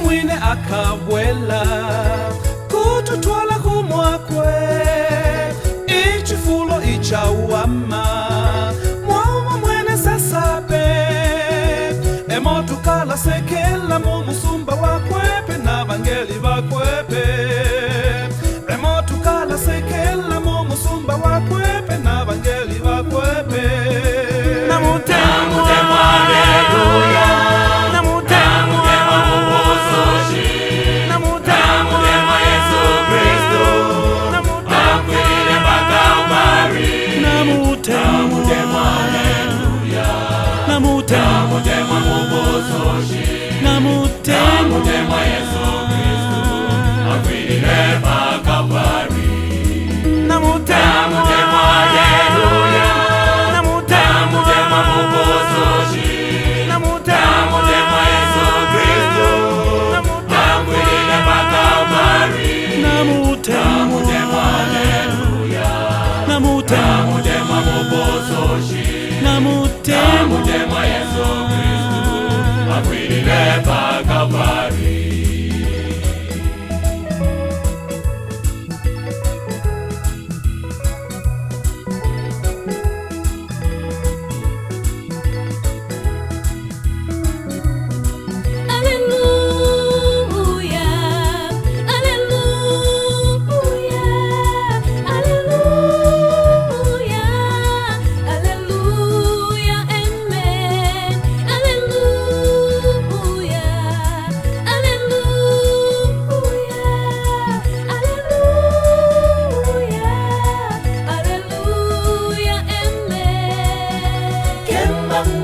mwine akabwela kututwala kumwakwe ichifulo ichawama mwauma mwene sesape emotukala sekela mu musumba wakwepe na bangeli bakwepe emotukala sekela mu musumba wakwepe na bangeli bakwepe Namutemwa haleluya, namutemwa mubusoshi, namutemwa Yesu Kristo, akwilile mpaka umari. Namutemwa haleluya, namutemwa mubusoshi, namutemwa Yesu Kristo, akwilile mpaka umari. Namutemwa haleluya, namutemwa mubusoshi, namutemwa Yesu Kristo, akwilile mpaka umari. Namutemwa haleluya, namutemwa mubusoshi, namutemwa Yesu Kristo, akwilile mpaka umari.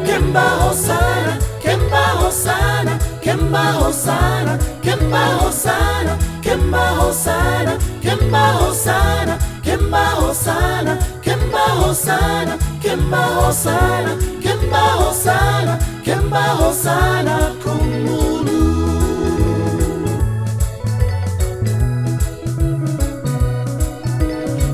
Kemba hosana, kemba hosana, kemba hosana, kemba hosana, kemba hosana, kemba hosana, kemba hosana, kemba hosana, kemba hosana, kemba hosana, kemba hosana kumulu.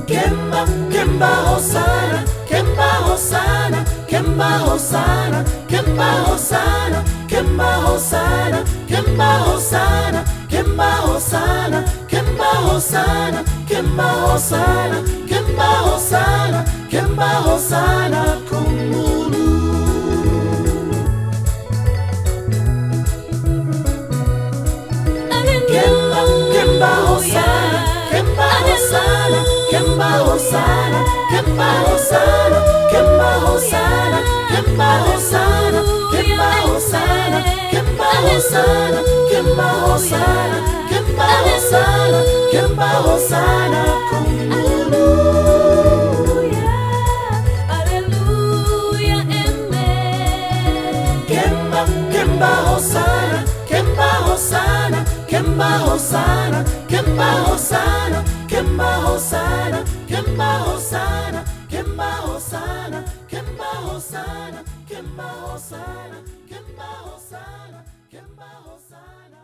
Kemba hosana, kemba hosana, kemba hosana, kemba hosana, kemba hosana, kemba hosana, kemba hosana, kemba hosana, kemba hosana, kemba hosana, kemba hosana kumulu. Kemba hosana, kemba hosana, kemba hosana, kemba hosana, kemba hosana, kemba hosana, kemba hosana, kemba hosana, kemba hosana, kemba hosana, kemba hosana kumulu. Hallelujah, amen. Kemba hosana, kemba hosana, kemba hosana, kemba hosana, kemba hosana, kemba hosana, kemba hosana, kemba hosana, kemba hosana, kemba hosana, kemba hosana.